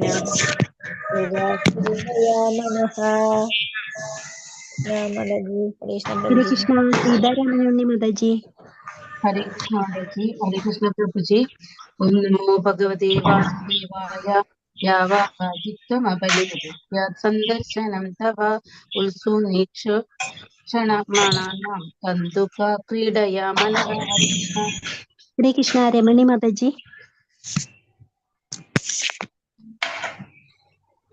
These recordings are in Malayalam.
हरे कृष्णा सीतारामण्य माताजी। हरे कृष्ण माताजी। हरे कृष्ण प्रभु जी। ओम नमो भगवते वासुदेवाय। यावाजित्वमबले संदर्शनं तव उल्सुनीक्ष क्षणमाणानां कन्दुक क्रीडया मनः। हरे कृष्ण। हरे कृष्णा रमणी माताजी।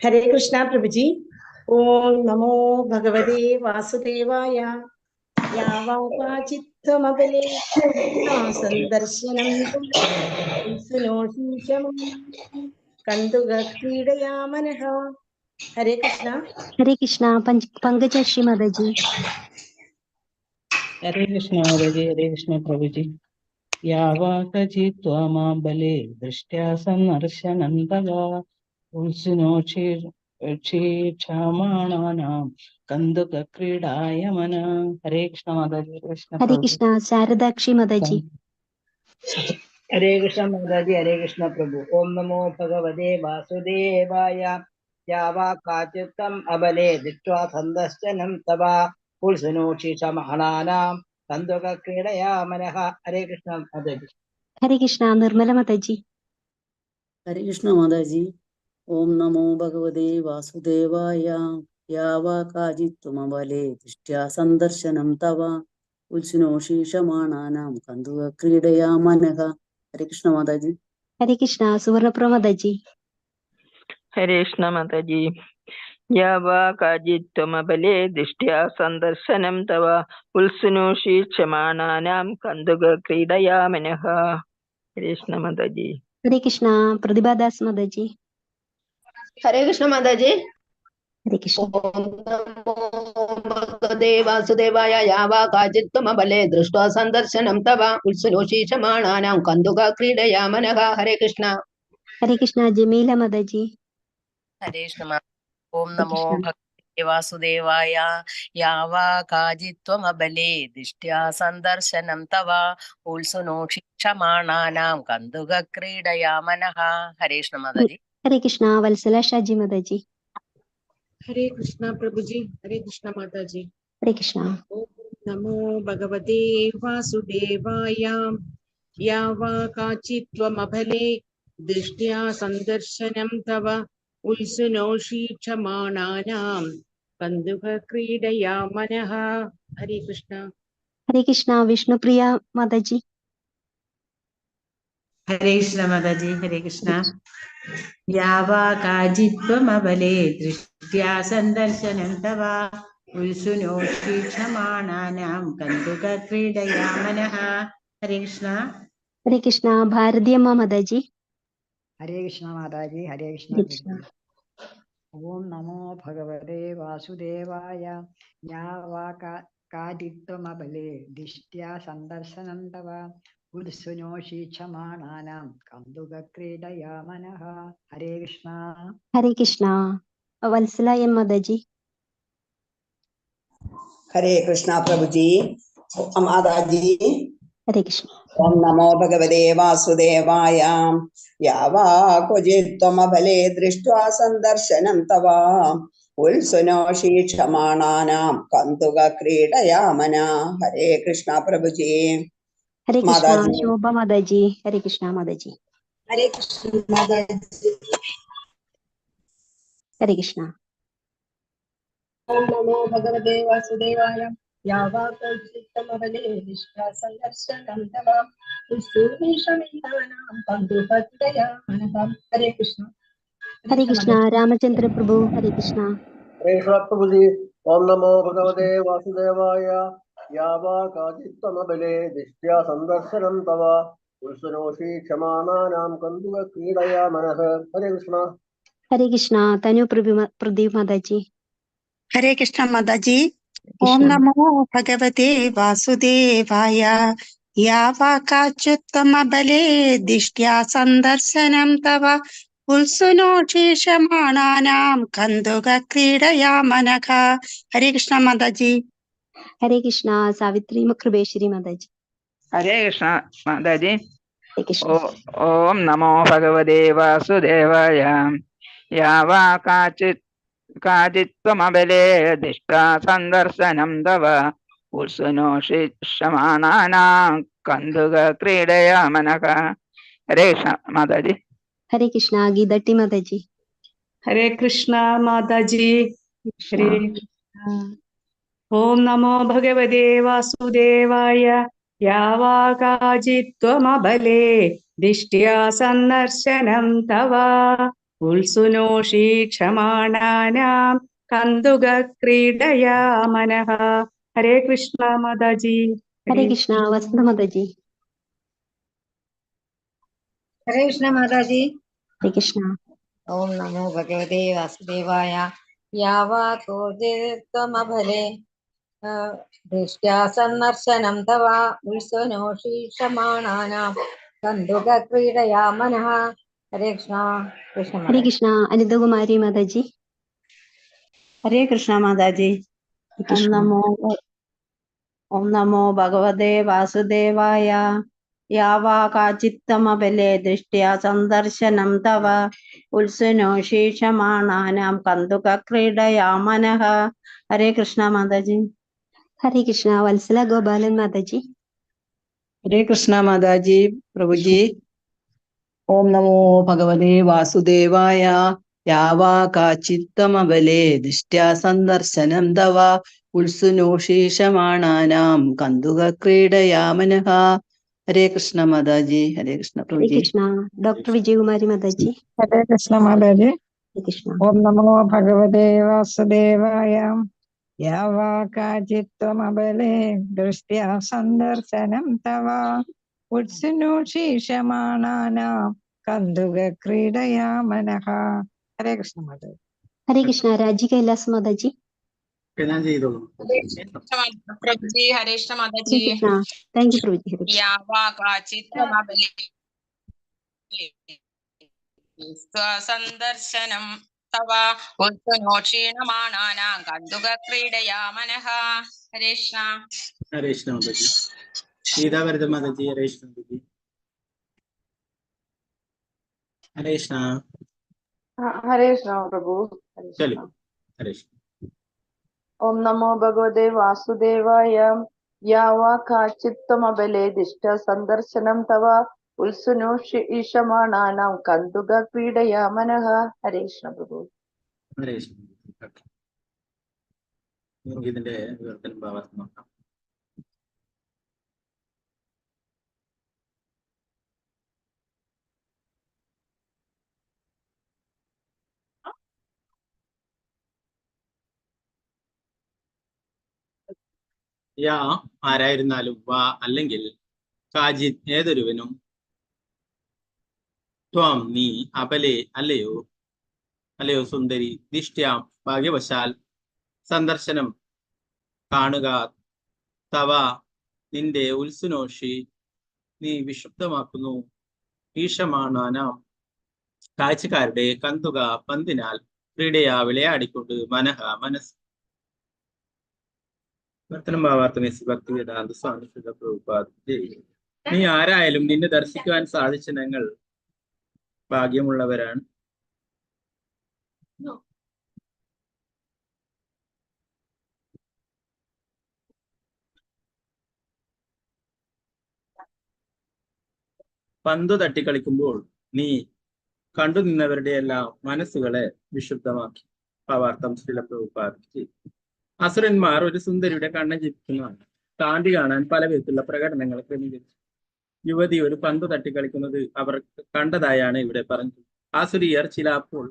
हरे कृष्णा प्रभु जी। ओम नमो भगवते वासुदेवाय। यावाचित्तमबले संदर्शनं कंदुक क्रीडया मनः। हरे कृष्णा। हरे कृष्णा पंकजश्री माताजी। हरे कृष्ण माताजी। हरे कृष्ण प्रभु जी। यावाकचित्त्वमबले दृष्ट्या सन्नर्शनं तव क्षीक्षमाणानां कन्दुकक्रीडाय मनः। हरे कृष्ण माताजी। कृष्ण हरे प्रभु। कृष्णा शारदाक्षी माताजी। हरे कृष्ण माताजी। हरे कृष्ण प्रभु। ओम नमो भगवते वासुदेवाय। यावाकाचित्तम् अबले दृष्ट्वा संदर्शनं तव उल्सुनोषिषमाणानां कन्दुकक्रीडया मनः। हरे कृष्ण माताजी। हरे कृष्णा निर्मला माताजी। हरे कृष्ण माताजी। ओम नमो भगवते वासुदेवाय। यावाकाचित्त्वमबले दृष्ट्या संदर्शनं तव उल्सिनोषीषमाणानां कन्दुकक्रीडया मनः। हरे कृष्ण माताजी। हरे कृष्णा सुवर्णप्रा माताजी। हरे कृष्ण माताजी। यावाकाचित्त्वमबले दृष्ट्या संदर्शनं तव उल्सुनोषीक्षमाणानां कन्दुकक्रीडया मनः। हरे कृष्ण माताजी। हरे कृष्णा प्रतिभा दास माताजी। हरे कृष्ण माताजी। हरे कृष्ण। ओम नमो भगवते वासुदेवाय। यावाकाचित्तमबले दृष्ट्वा संदर्शनं तव उल्सुनोषीषमाणानां कन्दुकक्रीडया मनः। हरे कृष्ण। हरे कृष्णा जमीला माताजी। हरे कृष्ण। ओम नमो भगवते वासुदेवाय। यावाकाचित्त्वमबले दृष्ट्या संदर्शनं तव उल्सुनोषीक्षमाणानां कन्दुकक्रीडया मनः। हरे कृष्ण माताजी। हरे कृष्णा वत्सला शाजी माताजी। हरे कृष्णा प्रभु जी। हरे कृष्णा माता जी। हरे कृष्णा। ओम नमो भगवते वासुदेवाय। यावाकाचित्त्वमबले दृष्ट्या संदर्शनं तव उल्सुनोषीक्षमाणानां कन्दुकक्रीडया मनः। हरे कृष्णा। हरे कृष्णा विष्णुप्रिया माताजी। हरे कृष्ण माताजी। हरे कृष्ण। यावाकाचित्त्वमबले दृष्ट्या संदर्शनं तव उल्सुनोषीक्षमाणानां कन्दुकक्रीडया मनः। हरे कृष्ण। हरे कृष्णा भारतीय माताजी। हरे कृष्ण माताजी। हरे कृष्ण। ओम नमो भगवते वासुदेवाय। यावाकाचित्त्वमबले दृष्ट्या संदर्शनं तव उल्सुनोषीक्षमाणानां कन्दुकक्रीडया मनः। हरे कृष्ण। हरे कृष्णा वत्सला एम माताजी। हरे कृष्णा प्रभु जी। माताजी। हरे कृष्ण। ओम नमो भगवते वासुदेवाय। यावाक्वचित्त्वमबले दृष्ट्वा संदर्शनं तव उल्सुनोषीक्षमाणानां कन्दुकक्रीडया मनः। हरे कृष्णा प्रभु जी। हरे कृष्णा माताजी। शोभा माताजी। हरे कृष्णा माताजी। हरे कृष्ण माताजी। हरे कृष्णा। ओम नमो भगवते वासुदेवाय। यावाकाचित्तमबले दृष्ट्वा संदर्शनं तव उल्सुनोषीक्षमाणानां कन्दुकक्रीडया मनः। हरे कृष्ण। हरे कृष्णा रामचंद्र प्रभु। हरे कृष्णा। हरे कृष्ण प्रभु जी। ओम नमो भगवते वासुदेवाय। यावाकाचित्त्वमबले दृष्ट्या संदर्शनं तव उल्सुनोषीक्षमाणानां कन्दुकक्रीडया मनः। हरे कृष्ण। हरे कृष्णा तनु प्रदीप माताजी। हरे कृष्ण माताजी। ओम नमो भगवते वासुदेवाय। यावाकाचित्त्वमबले दृष्ट्या संदर्शनं तव उल्सुनोषीक्षमाणानां कन्दुकक्रीडया मनः। हरे कृष्ण माताजी। हरे कृष्णा सावित्री मुखर्बेश्वरी माताजी। हरे कृष्ण माताजी। हरे कृष्ण। ओम नमो भगवते वासुदेवाय। യാവാ കാചിത്വമബലേ ദിഷ്ടാ സന്ദർശനം തവ ഉത്സുനോഷിഷമാണാനാം കന്ദുക ക്രീഡയാ മനഃ. ഹരേ കൃഷ്ണ മാതാജി. ഹരേ കൃഷ്ണ. ഗീതട്ടി മാതാജി. ഹരേ കൃഷ്ണ മാതാജി. ഹരേ കൃഷ്ണ. ഓം നമോ ഭഗവതേ വാസുദേവായ. യാവാകാചിത്വമബലേ ദിഷ്ട്യാ സന്ദർശനം തവ ഉത്സുനോഷി ക്ഷമാണാനാം കന്ദുക ക്രീഡയാ മനഃ. ഹരേ കൃഷ്ണ മാതാജി. ഹരേ കൃഷ്ണ. വസന്ത മാതാജി. ഹരേ കൃഷ്ണ മാതാജി. ഹരേ കൃഷ്ണ. ഓം നമോ ഭഗവതേ വാസുദേവായ. യാവാകോചിത്വമബലേ ദൃഷ്ട്യാ സന്ദർശനം തവ ഉത്സവനോഷീക്ഷമാണാനാം കന്ദുക ക്രീഡയാ മനഃ. ഹരേ കൃഷ്ണ. ഹരേ കൃഷ്ണ. അനിതകുമാരി മാതാജി. ഹരേ കൃഷ്ണ മാതാജി. ഓം നമോ ഭഗവതേ വാസുദേവായ. യാവാകാചിത്തമബലേ ദൃഷ്ട്യാ സന്ദർശനം തവ ഉത്സുനോഷീക്ഷമാണാനാം കന്ദുക ക്രീഡയാ മനഃ. ഹരേ കൃഷ്ണ മാതാജി. ഹരേ കൃഷ്ണ. വത്സല ഗോപാലൻ മാതാജി. ഹരേ കൃഷ്ണ മാതാജി. പ്രഭുജി. ഓം നമോ ഭഗവതേ വാസുദേവായ. യാവാകാചിത്തമബലേ ദിഷ്ട്യാ സന്ദർശനം തവ ഉത്സുനോഷീഷമാണാനാം കന്ദുക ക്രീഡയാ മനഃ. ഹരേ കൃഷ്ണ മാതാജി. ഹരേ കൃഷ്ണ ഹരേ പ്രഭുജി. കൃഷ്ണ. ഡോക്ടർ വിജയകുമാരി മാതാജി. ഹരേ കൃഷ്ണ മാതാജി. ഹരേ കൃഷ്ണ. ഓം നമോ ഭഗവതേ വാസുദേവായ. യാവാകാചിത്വമബലേ ദൃഷ്ട്യാ സന്ദർശനം തവ ഉത്സുനോഷീക്ഷമാണാനാം കന്ദുക ക്രീഡയാ മനഃ. ഹരേ കൃഷ്ണ മാതാജി. ഹരേ കൃഷ്ണ. രാജി കൈലാസ് മാതാജി. ഞാൻ ചെയ്തോളൂ. പ്രഭുജി. ഹരേ കൃഷ്ണ ഹരേ മാതാജി. കൃഷ്ണ. Thank you പ്രഭുജി. ഹരേ കൃഷ്ണ. യാവാകാചിത്വമബലേ സന്ദർശനം തവ ഉത്സുനോഷീണമാണാനാം കന്ദുക ക്രീഡയാ മനഃ. ഹരേ കൃഷ്ണ. ഹരേ കൃഷ്ണ മാതാജി. ഗീതാവരദ മാതാജി. ഹരേ കൃഷ്ണ മാതാജി. ഹരേ കൃഷ്ണ. ഹരേ കൃഷ്ണ പ്രഭു. ചലോ. ഹരേ കൃഷ്ണ. ഓം നമോ ഭഗവതേ വാസുദേവായ. യാവാകാചിത്വമബലേ ദിഷ്ട്യാ സന്ദർശനം തവ ഉത്സുനോഷീക്ഷമാണാനാം കന്ദുക ക്രീഡയാ മനഃ. ഹരേ കൃഷ്ണ പ്രഭു. ഹരേ കൃഷ്ണ. നമുക്ക് ഇതിന്റെ വിവർത്തനം ഭാവാർത്ഥം നോക്കാം. യാ ആരായിരുന്നാലും വാ അല്ലെങ്കിൽ കാജിത് ഏതൊരുവനും ത്വം നീ അബലേ അല്ലയോ സുന്ദരി ദിഷ്ട്യാം ഭാഗ്യവശാൽ സന്ദർശനം കാണുക തവ നിന്റെ ഉത്സുനോഷി നീ വിശുദ്ധമാക്കുന്നു ഈഷമാണാനാം കാഴ്ചക്കാരുടെ കന്തുക പന്തിനാൽ ക്രീഡയാ വിളയാടിക്കൊണ്ട് മനസ്സ്. വർത്തനം ഭാവാർത്ഥം എസ് ഭക്തി വേദാന്ത സ്വാമി ശ്രീല പ്രഭുപാദ്. നീ ആരായാലും നിന്നെ ദർശിക്കുവാൻ സാധിച്ച ഞങ്ങൾ ഭാഗ്യമുള്ളവരാണ്. പന്തു തട്ടിക്കളിക്കുമ്പോൾ നീ കണ്ടു നിന്നവരുടെ എല്ലാം മനസ്സുകളെ വിശുദ്ധമാക്കി. ഭാവാർത്ഥം ശ്രീല പ്രഭുപാദ്. അസുരന്മാർ ഒരു സുന്ദരിയുടെ കണ്ണ ജീവിക്കുന്നതാണ്. കാന്തി കാണാൻ പല വിധത്തിലുള്ള പ്രകടനങ്ങൾ ക്രമീകരിച്ചു. യുവതി ഒരു പന്ത് തട്ടിക്കളിക്കുന്നത് അവർ കണ്ടതായാണ് ഇവിടെ പറഞ്ഞത്. ആസുരിയർ ചിലപ്പോൾ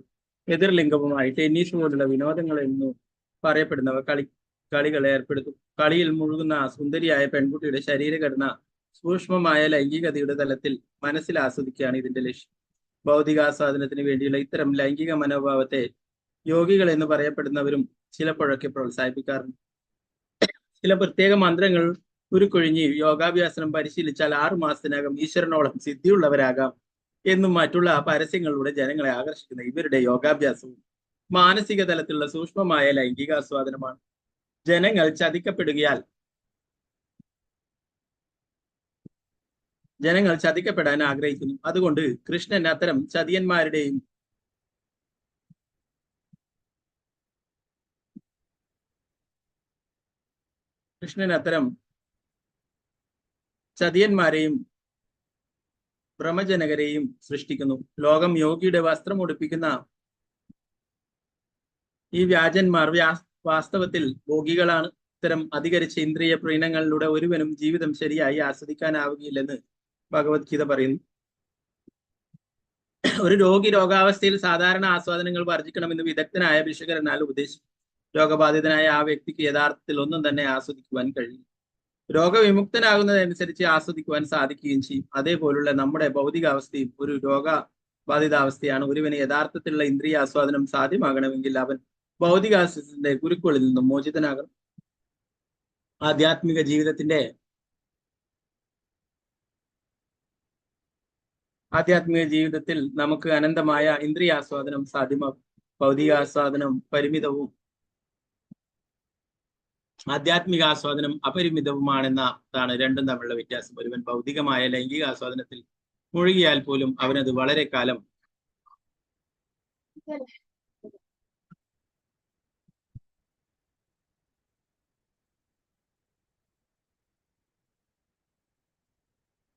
എതിർലിംഗവുമായി ടെന്നീസ് പോലുള്ള വിനോദങ്ങൾ എന്നു പറയപ്പെടുന്നവ കളികളെ ഏർപ്പെടുത്തും. കളിയിൽ മുഴുകുന്ന സുന്ദരിയായ പെൺകുട്ടിയുടെ ശരീരഘടന സൂക്ഷ്മമായ ലൈംഗികതയുടെ തലത്തിൽ മനസ്സിൽ ആസ്വദിക്കുകയാണ് ഇതിന്റെ ലക്ഷ്യം. ഭൗതികാസ്വാദനത്തിന് വേണ്ടിയുള്ള ഇത്തരം ലൈംഗിക മനോഭാവത്തെ യോഗികൾ എന്ന് പറയപ്പെടുന്നവരും ചിലപ്പോഴൊക്കെ പ്രോത്സാഹിപ്പിക്കാറുണ്ട്. ചില പ്രത്യേക മന്ത്രങ്ങൾ ഉരുക്കൊഴിഞ്ഞ് യോഗാഭ്യാസനം പരിശീലിച്ചാൽ 6 മാസത്തിനകം ഈശ്വരനോളം സിദ്ധിയുള്ളവരാകാം എന്നും മറ്റുള്ള പരസ്യങ്ങളിലൂടെ ജനങ്ങളെ ആകർഷിക്കുന്ന ഇവരുടെ യോഗാഭ്യാസവും മാനസിക തലത്തിലുള്ള സൂക്ഷ്മമായ ലൈംഗികാസ്വാദനമാണ്. ജനങ്ങൾ ചതിക്കപ്പെടാൻ ആഗ്രഹിക്കുന്നു. അതുകൊണ്ട് കൃഷ്ണൻ അത്തരം ചതിയന്മാരുടെയും കൃഷ്ണൻ അത്തരം ചതിയന്മാരെയും ഭ്രമജനകരെയും സൃഷ്ടിക്കുന്നു. ലോകം യോഗിയുടെ വസ്ത്രം ഉടുപ്പിക്കുന്ന ഈ വ്യാജന്മാർ വാസ്തവത്തിൽ ഭോഗികളാണ്. ഇത്തരം അധികരിച്ച ഇന്ദ്രിയ പ്രീണങ്ങളിലൂടെ ഒരുവനും ജീവിതം ശരിയായി ആസ്വദിക്കാനാവുകയില്ലെന്ന് ഭഗവത്ഗീത പറയുന്നു. ഒരു രോഗി രോഗാവസ്ഥയിൽ സാധാരണ ആസ്വാദനങ്ങൾ വർജിക്കണമെന്ന് വിദഗ്ധനായ ഭിഷുകരനാൽ ഉപദേശിച്ചു. രോഗബാധിതനായ ആ വ്യക്തിക്ക് യഥാർത്ഥത്തിൽ ഒന്നും തന്നെ ആസ്വദിക്കുവാൻ കഴിയും. രോഗവിമുക്തനാകുന്നതനുസരിച്ച് ആസ്വദിക്കുവാൻ സാധിക്കുകയും ചെയ്യും. അതേപോലുള്ള നമ്മുടെ ഭൗതികാവസ്ഥയും ഒരു രോഗബാധിതാവസ്ഥയാണ്. ഒരുവന് യഥാർത്ഥത്തിലുള്ള ഇന്ദ്രിയ ആസ്വാദനം സാധ്യമാകണമെങ്കിൽ അവൻ ഭൗതികാവസ്ഥയുടെ കുരുക്കുകളിൽ നിന്നും മോചിതനാകണം. ആധ്യാത്മിക ജീവിതത്തിൽ നമുക്ക് അനന്തമായ ഇന്ദ്രിയാസ്വാദനം സാധ്യമാകും. ഭൗതികാസ്വാദനം പരിമിതവും ആധ്യാത്മിക ആസ്വാദനം അപരിമിതവുമാണെന്നതാണ് രണ്ടും തമ്മിലുള്ള വ്യത്യാസം. ഒരുവൻ ഭൗതികമായ ലൈംഗിക ആസ്വാദനത്തിൽ മുഴുകിയാൽ പോലും അവനത് വളരെ കാലം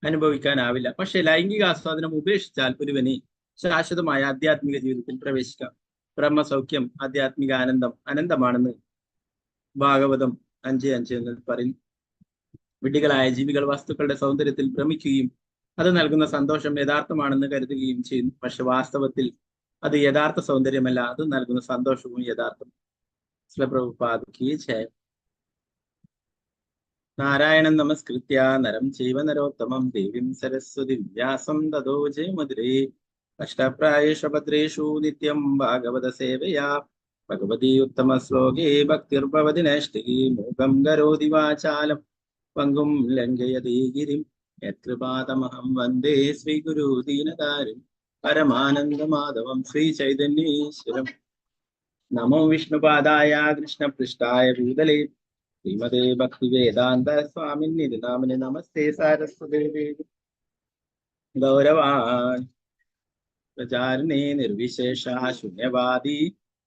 അനുഭവിക്കാനാവില്ല. പക്ഷെ ലൈംഗിക ആസ്വാദനം ഉപേക്ഷിച്ചാൽ ഒരുവന് ശാശ്വതമായ ആധ്യാത്മിക ജീവിതത്തിൽ പ്രവേശിക്കാം. ബ്രഹ്മസൗഖ്യം ആധ്യാത്മിക ആനന്ദം അനന്തമാണെന്ന് ഭാഗവതം 5:5 എന്ന് പറയുന്നു. വിഡ്ഢികളായ ജീവികൾ വസ്തുക്കളുടെ സൗന്ദര്യത്തിൽ ഭ്രമിക്കുകയും അത് നൽകുന്ന സന്തോഷം യഥാർത്ഥമാണെന്ന് കരുതുകയും ചെയ്യുന്നു. പക്ഷെ വാസ്തവത്തിൽ അത് യഥാർത്ഥ സൗന്ദര്യമല്ല, അത് നൽകുന്ന സന്തോഷവും യഥാർത്ഥം. പ്രഭുപാദ് ജയ. നാരായണൻ നമസ്കൃത്യ നരം ചൈവ നരോത്തമം ദേവീം സരസ്വതി വ്യാസം തതോ ജയമുദ്രേ അഷ്ടപ്രായേഷു ഭദ്രേഷു നിത്യം ഭാഗവത സേവയാ ഭഗവതി ഉത്തമ ശ്ലോകേ ഭക്തിർഭവതി നൈഷ്ഠികീ മൂകം കരോതി വാചാലം പങ്കും ലംഘയതി ഗിരിം യത്കൃപാതമഹം വന്ദേ ശ്രീഗുരു ദീനതാരിം പരമാനന്ദമാധവം ശ്രീ ചൈതന്യേശ്വരം. നമോ വിഷ്ണുപാദായ കൃഷ്ണപൃഷ്ഠായ ഭൂതലേ ശ്രീമതേ ഭക്തിവേദാന്ത സ്വാമിന്നിധി നാമിനെ നമസ്തേ സാരസ്വതേ ഗൗരവാൻ പ്രചാരിണേ നിർവിശേഷ ശൂന്യവാദി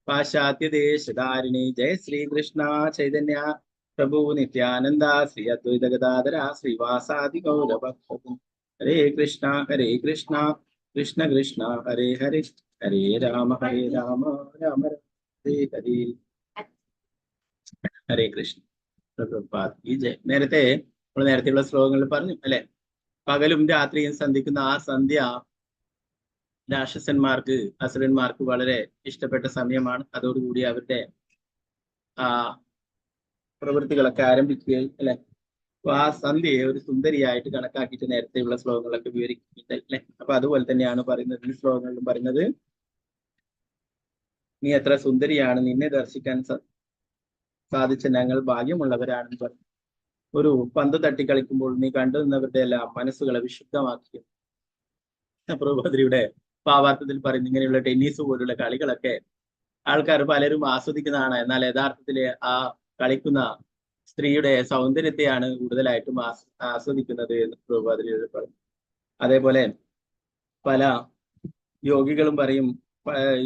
പാശ്ചാത്യദേശധാരിണി. ജയ ശ്രീകൃഷ്ണ ചൈതന്യ പ്രഭു നിത്യാനന്ദ ശ്രീ അദ്വൈത ഗദാധര ശ്രീവാസാദി ഗൗരഭക്ത. ഹരേ കൃഷ്ണ കൃഷ്ണ കൃഷ്ണ ഹരേ ഹരേ ഹരേ രാമ രാമ ഹരേ ഹരേ. ഹരേ കൃഷ്ണ. നേരത്തെയുള്ള ശ്ലോകങ്ങളിൽ പറഞ്ഞു അല്ലെ, പകലും രാത്രിയും സന്ധിക്കുന്ന ആ സന്ധ്യ രാക്ഷസന്മാർക്ക് അസുരന്മാർക്ക് വളരെ ഇഷ്ടപ്പെട്ട സമയമാണ്. അതോടുകൂടി അവരുടെ പ്രവൃത്തികളൊക്കെ ആരംഭിക്കുകയും അല്ലെ. അപ്പൊ ആ സന്ധ്യയെ ഒരു സുന്ദരിയായിട്ട് കണക്കാക്കിയിട്ട് നേരത്തെയുള്ള ശ്ലോകങ്ങളൊക്കെ വിവരിക്കുന്നുണ്ട് അല്ലെ. അപ്പൊ അതുപോലെ തന്നെയാണ് പറയുന്നത് ഈ ശ്ലോകങ്ങളിലും പറയുന്നത്, നീ എത്ര സുന്ദരിയാണ്, നിന്നെ ദർശിക്കാൻ സാധിച്ച ഞങ്ങൾ ഭാഗ്യമുള്ളവരാണെന്ന് പറഞ്ഞു. ഒരു പന്ത് തട്ടിക്കളിക്കുമ്പോൾ നീ കണ്ടു നിന്നവരുടെ എല്ലാം മനസ്സുകളെ വിശുദ്ധമാക്കി. പ്രഭുഭദ്രയുടെ ഭാവാർത്ഥത്തിൽ പറയുന്നു, ഇങ്ങനെയുള്ള ടെന്നീസ് പോലുള്ള കളികളൊക്കെ ആൾക്കാർ പലരും ആസ്വദിക്കുന്നതാണ്. എന്നാൽ യഥാർത്ഥത്തിൽ ആ കളിക്കുന്ന സ്ത്രീയുടെ സൗന്ദര്യത്തെയാണ് കൂടുതലായിട്ടും ആസ്വദിക്കുന്നത് എന്ന് പ്രഭുഭദ്രയോട് പറഞ്ഞു. അതേപോലെ പല യോഗികളും പറയും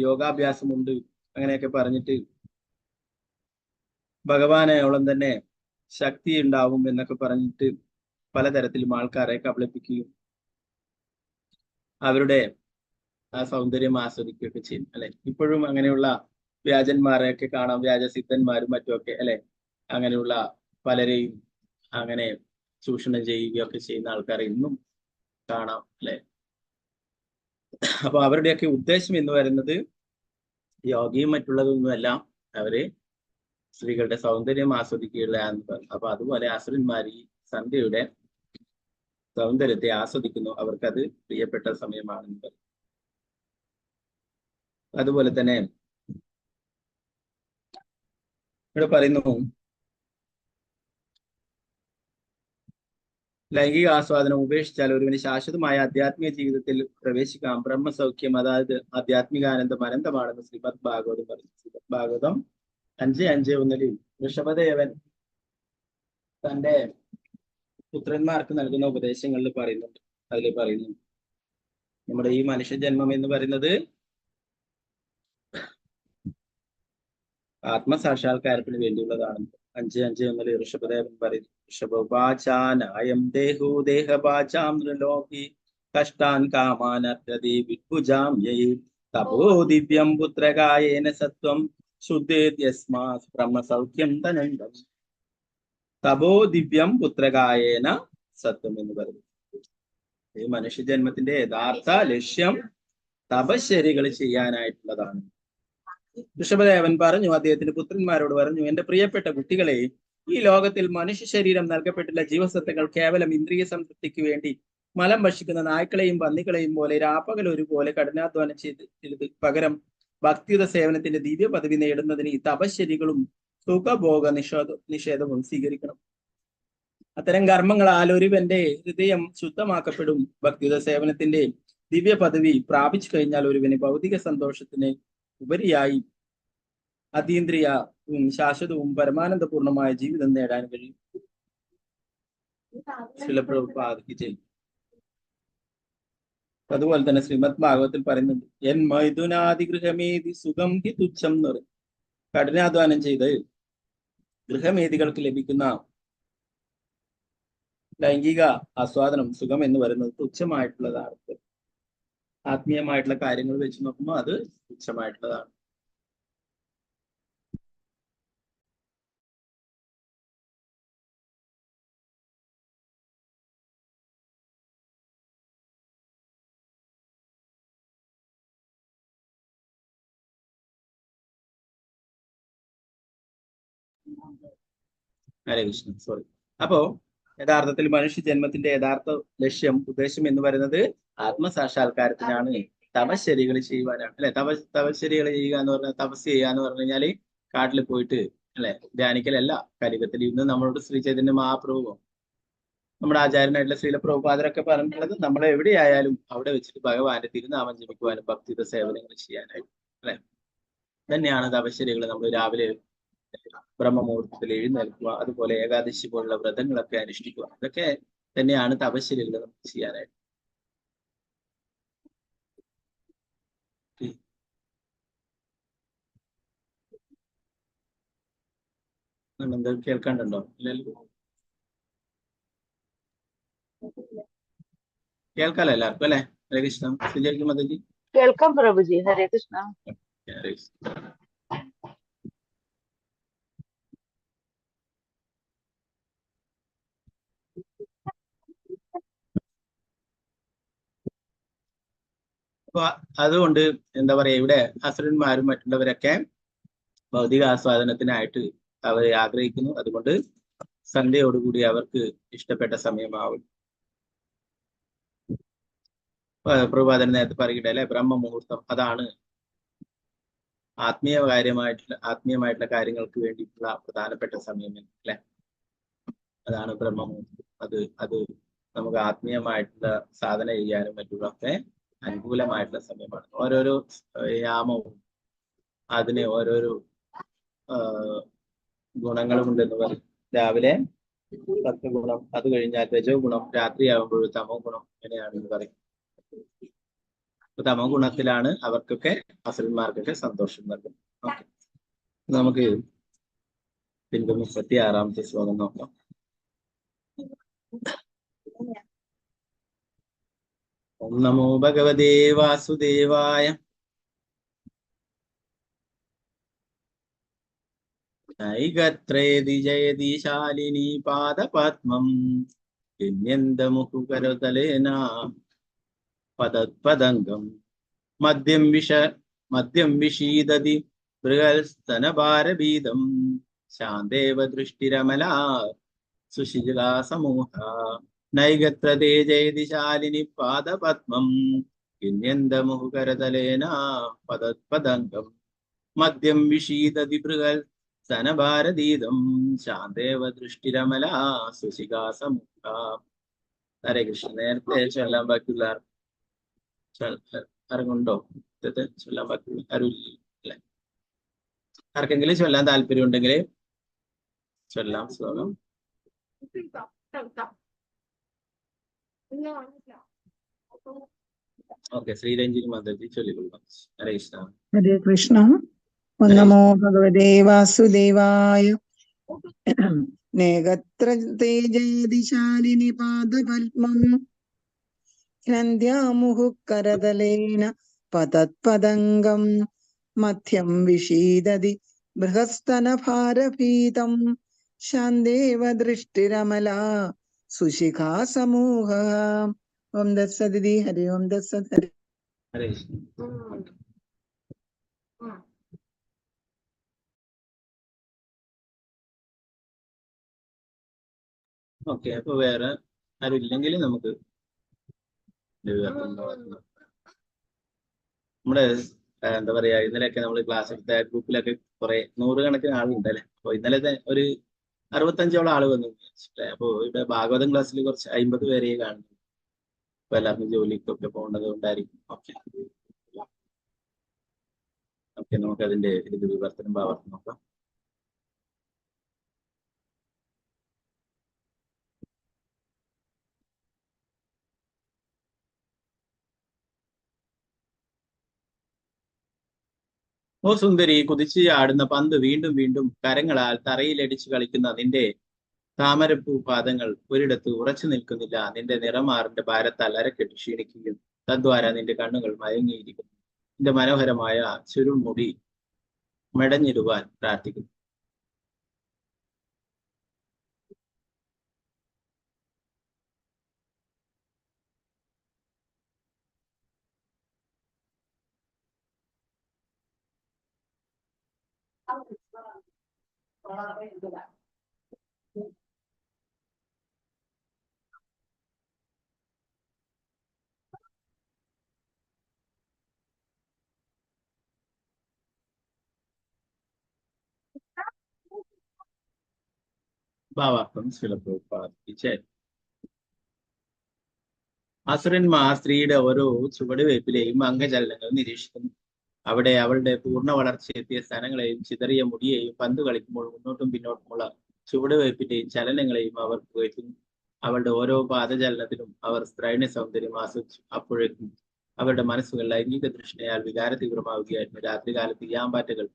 യോഗാഭ്യാസമുണ്ട് അങ്ങനെയൊക്കെ പറഞ്ഞിട്ട് ഭഗവാനോളം തന്നെ ശക്തി ഉണ്ടാവും എന്നൊക്കെ പറഞ്ഞിട്ട് പലതരത്തിലും ആൾക്കാരെ കബളിപ്പിക്കുകയും അവരുടെ ആ സൗന്ദര്യം ആസ്വദിക്കുകയൊക്കെ ചെയ്യും അല്ലെ. ഇപ്പോഴും അങ്ങനെയുള്ള വ്യാജന്മാരെയൊക്കെ കാണാം, വ്യാജസിദ്ധന്മാരും മറ്റുമൊക്കെ അല്ലെ. അങ്ങനെയുള്ള പലരെയും അങ്ങനെ ചൂഷണം ചെയ്യുകയൊക്കെ ചെയ്യുന്ന ആൾക്കാരെ ഇന്നും കാണാം അല്ലെ. അപ്പൊ അവരുടെയൊക്കെ ഉദ്ദേശം എന്ന് പറയുന്നത് യോഗിയും മറ്റുള്ളതൊന്നുമല്ല, അവര് സ്ത്രീകളുടെ സൗന്ദര്യം ആസ്വദിക്കുകയുള്ള എന്ന് പറഞ്ഞു. അപ്പൊ അതുപോലെ അസുരന്മാർ ഈ സന്ധ്യയുടെ സൗന്ദര്യത്തെ ആസ്വദിക്കുന്നു, അവർക്കത് പ്രിയപ്പെട്ട സമയമാണെന്ന് പറഞ്ഞു. അതുപോലെ തന്നെ ഇവിടെ പറയുന്നു, ലൈംഗിക ആസ്വാദനം ഉപേക്ഷിച്ചാൽ ഒരുവിന് ശാശ്വതമായ ആധ്യാത്മിക ജീവിതത്തിൽ പ്രവേശിക്കാം. ബ്രഹ്മസൗഖ്യം അതായത് ആധ്യാത്മികാനന്ദം അനന്തമാണെന്ന് ശ്രീമദ് ഭാഗവതം പറഞ്ഞു. ശ്രീമദ് ഭാഗവതം 5:5 ഋഷഭദേവൻ തന്റെ പുത്രന്മാർക്ക് നൽകുന്ന ഉപദേശങ്ങളിൽ പറയുന്നുണ്ട്. അതിൽ പറയുന്നു, നമ്മുടെ ഈ മനുഷ്യജന്മം എന്ന് പറയുന്നത് ആത്മസാക്ഷാത്കാരത്തിന് വേണ്ടിയുള്ളതാണ്. 5:5 എന്നതിൽ ഋഷഭദേവൻ പറയുന്നു, ഋഷഭോപാചാനായം ദേഹോ ദേഹപാചാം നൃലോകി കഷ്ടാൻ കാമാനർഹതി വിഭുജാം യൈ തപോ ദിവ്യം പുത്രകായേന സത്വം ശുദ്ധേത്യസ്മാ ബ്രഹ്മസൗഖ്യം തനന്തം. തപോ ദിവ്യം പുത്രകായേന സത്വം എന്ന് പറയുന്നു. ഈ മനുഷ്യജന്മത്തിന്റെ യഥാർത്ഥ ലക്ഷ്യം തപശ്ശരികൾ ചെയ്യാനായിട്ടുള്ളതാണ്. ഋഷഭദേവൻ പറഞ്ഞു, അദ്ദേഹത്തിന്റെ പുത്രന്മാരോട് പറഞ്ഞു, എന്റെ പ്രിയപ്പെട്ട കുട്ടികളെ, ഈ ലോകത്തിൽ മനുഷ്യ ശരീരം നൽകപ്പെട്ടുള്ള ജീവസത്തകൾ കേവലം ഇന്ദ്രിയ സംതൃപ്തിക്ക് വേണ്ടി മലം ഭക്ഷിക്കുന്ന നായ്ക്കളെയും പന്നികളെയും പോലെ രാപ്പകൽ ഒരുപോലെ കഠിനാധ്വാനം ചെയ്ത് പകരം ഭക്തിയുത സേവനത്തിന്റെ ദിവ്യ പദവി നേടുന്നതിന് ഈ തപശ്ശരികളും സുഖഭോഗ നിഷേധവും സ്വീകരിക്കണം. അത്തരം കർമ്മങ്ങളാൽ ഒരുവന്റെ ഹൃദയം ശുദ്ധമാക്കപ്പെടും. ഭക്തിയുത സേവനത്തിന്റെ ദിവ്യ പദവി പ്രാപിച്ചു കഴിഞ്ഞാൽ ഒരുവന് ഭൗതിക സന്തോഷത്തിന് ഉപരിയായി അതീന്ദ്രിയവും ശാശ്വതവും പരമാനന്ദപൂർണമായ ജീവിതം നേടാൻ കഴിയും. അതുപോലെ തന്നെ ശ്രീമദ് ഭാഗവത്തിൽ പറയുന്നുണ്ട്, എൻ മൈഥുനാദിഗൃഹമേതി സുഖം ഹി തുച്ഛം എന്ന് പറയും. കഠിനാധ്വാനം ചെയ്ത് ഗൃഹമേദികൾക്ക് ലഭിക്കുന്ന ലൈംഗിക ആസ്വാദനം, സുഖം എന്ന് പറയുന്നത് തുച്ഛമായിട്ടുള്ളതാണ്. ആത്മീയമായിട്ടുള്ള കാര്യങ്ങൾ വെച്ച് നോക്കുമ്പോൾ അത് തുച്ഛമായിട്ടുള്ളതാണ്. ഹരേ കൃഷ്ണ. സോറി. അപ്പോ യഥാർത്ഥത്തിൽ മനുഷ്യ ജന്മത്തിന്റെ യഥാർത്ഥ ലക്ഷ്യം, ഉദ്ദേശം എന്ന് പറയുന്നത് ആത്മസാക്ഷാത്കാരത്തിനാണ്, തപശ്ശരികൾ ചെയ്യുവാനാണ്. അല്ലെ? തപശ്ശരികൾ ചെയ്യുക എന്ന് പറഞ്ഞാൽ, തപസ് ചെയ്യുക എന്ന് പറഞ്ഞു കഴിഞ്ഞാല് കാട്ടിൽ പോയിട്ട് അല്ലെ ധ്യാനിക്കലല്ല. കലികത്തിൽ ഇന്ന് നമ്മളോട് ശ്രീ ചൈതന്യ മഹാപ്രഭുവും നമ്മുടെ ആചാര്യനായിട്ടുള്ള ശ്രീല പ്രഭുപാദരൊക്കെ പറഞ്ഞിട്ടുള്ളത്, നമ്മൾ എവിടെയായാലും അവിടെ വെച്ചിട്ട് ഭഗവാന്റെ തിരുനാമം ജപിക്കുവാനും ഭക്തിയുടെ സേവനങ്ങൾ ചെയ്യാനായിട്ട് അല്ലെ തന്നെയാണ് തപശ്ശരികൾ. നമ്മൾ രാവിലെ ബ്രഹ്മമുഹൂർത്തത്തിൽ എഴുന്നേൽക്കുക, അതുപോലെ ഏകാദശി പോലുള്ള വ്രതങ്ങളൊക്കെ അനുഷ്ഠിക്കുക, ഇതൊക്കെ തന്നെയാണ് തപശ്ശരികൾ നമുക്ക് ചെയ്യാനായിട്ട്. എന്ത് കേൾക്കാണ്ടുണ്ടോ? ഇല്ലല്ലോ. കേൾക്കാലോ എല്ലാവർക്കും അല്ലെ? ഹരേ കൃഷ്ണ. ശ്രീജയ്ക്ക് മതജി കേൾക്കാം പ്രഭുജി. ഹരേ കൃഷ്ണ. ഹരേ കൃഷ്ണ. അപ്പൊ അതുകൊണ്ട് എന്താ പറയാ, ഇവിടെ അസുരന്മാരും മറ്റുള്ളവരൊക്കെ ഭൗതിക ആസ്വാദനത്തിനായിട്ട് അവർ ആഗ്രഹിക്കുന്നു. അതുകൊണ്ട് സന്ധ്യയോടുകൂടി അവർക്ക് ഇഷ്ടപ്പെട്ട സമയമാവും. പ്രഭാതൻ നേരത്തെ പറയുകയുണ്ട് അല്ലെ, ബ്രഹ്മമുഹൂർത്തം അതാണ് ആത്മീയമായിട്ടുള്ള കാര്യങ്ങൾക്ക് വേണ്ടിയിട്ടുള്ള പ്രധാനപ്പെട്ട സമയം അല്ലെ. അതാണ് ബ്രഹ്മമുഹൂർത്തം. അത് നമുക്ക് ആത്മീയമായിട്ടുള്ള സാധന ചെയ്യാനും മറ്റുള്ളതൊക്കെ അനുകൂലമായിട്ടുള്ള സമയമാണ്. ഓരോരോ യാമവും അതിന് ഓരോരോ ഗുണങ്ങളുമുണ്ടെന്ന് പറയും. രാവിലെ സത്വഗുണം, അത് കഴിഞ്ഞാൽ രജോ ഗുണം, രാത്രിയാകുമ്പോൾ തമോ ഗുണം, ഇങ്ങനെയാണെന്ന് പറയും. തമോ ഗുണത്തിലാണ് അവർക്കൊക്കെ, അസുരന്മാർക്കൊക്കെ സന്തോഷം നൽകുന്നത്. ഓക്കെ, നമുക്ക് പിന്നീട് 36-ാമത്തെ ശ്ലോകം നോക്കാം. ഓം നമോ ഭഗവതേ വാസുദേവായ. നൈകത്രേതി ജയതി ശാലിനി പാദപത്മം വിന്യന്തമുഖുകരതലേന പദപദംഗം മദ്യം വിഷീദതി ബൃഹൽസ്തനഭാരഭീതം ശാന്തേവ ദൃഷ്ടിരമലാ സുശീലാ സമൂഹ. നൈകത്രതേ ജയതി ശാലിനി പാദപത്മം വിന്യന്തമുഖുകരതലേന പദപദംഗം മദ്യം വിഷീദതി ബൃഹൽ സനഭാരതീതം ശാന്തേവ ദൃഷ്ടിരമലാ സുശികാ സമൂഹ. ഹരേ കൃഷ്ണ. നേരത്തെ ചൊല്ലാൻ ബാക്കിയുള്ള ആരെങ്കിലുണ്ടോ? ചൊല്ലാൻ ബാക്കിയുള്ള ആരുമില്ല അല്ലെ? ആർക്കെങ്കിലും ചൊല്ലാൻ താല്പര്യം ഉണ്ടെങ്കിൽ ചൊല്ലാം ശ്ലോകം. ഓക്കെ, ശ്രീരഞ്ജിനി മാതാജി ചൊല്ലിക്കൊള്ളാം. ഹരേ കൃഷ്ണ. ഹരേ കൃഷ്ണ. ഓം നമോ ഭഗവതേ വാസുദേവായ. നേഗത്ര തേജയതിശാലിനി പാദപത്മം നന്ദ്യാമുഹുഃകരതലേന പതത്പദംഗം മധ്യം വിഷീദതി ബൃഹസ്തനഭാരഭീതം ശാന്തേവ ദൃഷ്ടിരമലാ സുശിഖാ സമൂഹ. ഓം തത്സദിതി. ഹരി ഓം തത്സത്. ഹരി. ഹരേ ഓക്കെ. അപ്പൊ വേറെ ആരും ഇല്ലെങ്കിൽ നമുക്ക് നമ്മുടെ എന്താ പറയാ, ഇന്നലെയൊക്കെ നമ്മൾ ക്ലാസ് എടുത്ത ഗ്രൂപ്പിലൊക്കെ കുറെ നൂറുകണക്കിന് ആളുണ്ട് അല്ലെ. അപ്പൊ ഇന്നലത്തെ ഒരു 65ഓളം ആള് വന്നു. അപ്പൊ ഇവിടെ ഭാഗവതം ക്ലാസ്സിൽ കുറച്ച് 50 പേരെ കാണുന്നു. അപ്പൊ എല്ലാവർക്കും ജോലിക്കൊക്കെ പോകേണ്ടത് കൊണ്ടായിരിക്കും. ഓക്കെ ഓക്കെ, നമുക്ക് അതിന്റെ ഇത് വിവർത്തനം ഭാവാർത്ഥം നോക്കാം. ഓ സുന്ദരി, കുതിച്ച് ആടുന്ന പന്ത് വീണ്ടും വീണ്ടും കരങ്ങളാൽ തറയിലടിച്ചു കളിക്കുന്ന നിന്റെ താമരപ്പൂ പാദങ്ങൾ ഒരിടത്ത് ഉറച്ചു നിൽക്കുന്നില്ല. നിന്റെ നിറമാറിന്റെ ഭാരത്താൽ അരക്കെട്ട് ക്ഷീണിക്കുകയും തദ്വാര നിന്റെ കണ്ണുകൾ മയങ്ങിയിരിക്കുന്നു. നിന്റെ മനോഹരമായ ചുരുൾമുടി മെടഞ്ഞിടുവാൻ പ്രാർത്ഥിക്കുന്നു. ഭാവാർത്ഥം ശ്രീലപ്രഭുപാദിച്ചേ. അസുരന്മാർ സ്ത്രീയുടെ ഓരോ ചുവടുവയ്പിലെയും അംഗചലനങ്ങൾ നിരീക്ഷിക്കുന്നു. അവിടെ അവളുടെ പൂർണ്ണ വളർച്ചയെത്തിയ സ്ഥാനങ്ങളെയും ചിതറിയ മുടിയെയും പന്ത് കളിക്കുമ്പോൾ മുന്നോട്ടും പിന്നോട്ടുമുള്ള ചുവടുവയ്പിന്റെയും ചലനങ്ങളെയും അവർ പുകഴ്ത്തുന്നു. അവളുടെ ഓരോ പാദചലനത്തിലും അവർ സ്ത്രൈണ്യ സൗന്ദര്യം ആസ്വദിച്ചു. അപ്പോഴേക്കും അവരുടെ മനസ്സുകൾ ലൈംഗിക തൃഷ്ണയാൽ വികാര തീവ്രമാവുകയായിരുന്നു. രാത്രികാലത്ത് യാമ്പാറ്റകൾ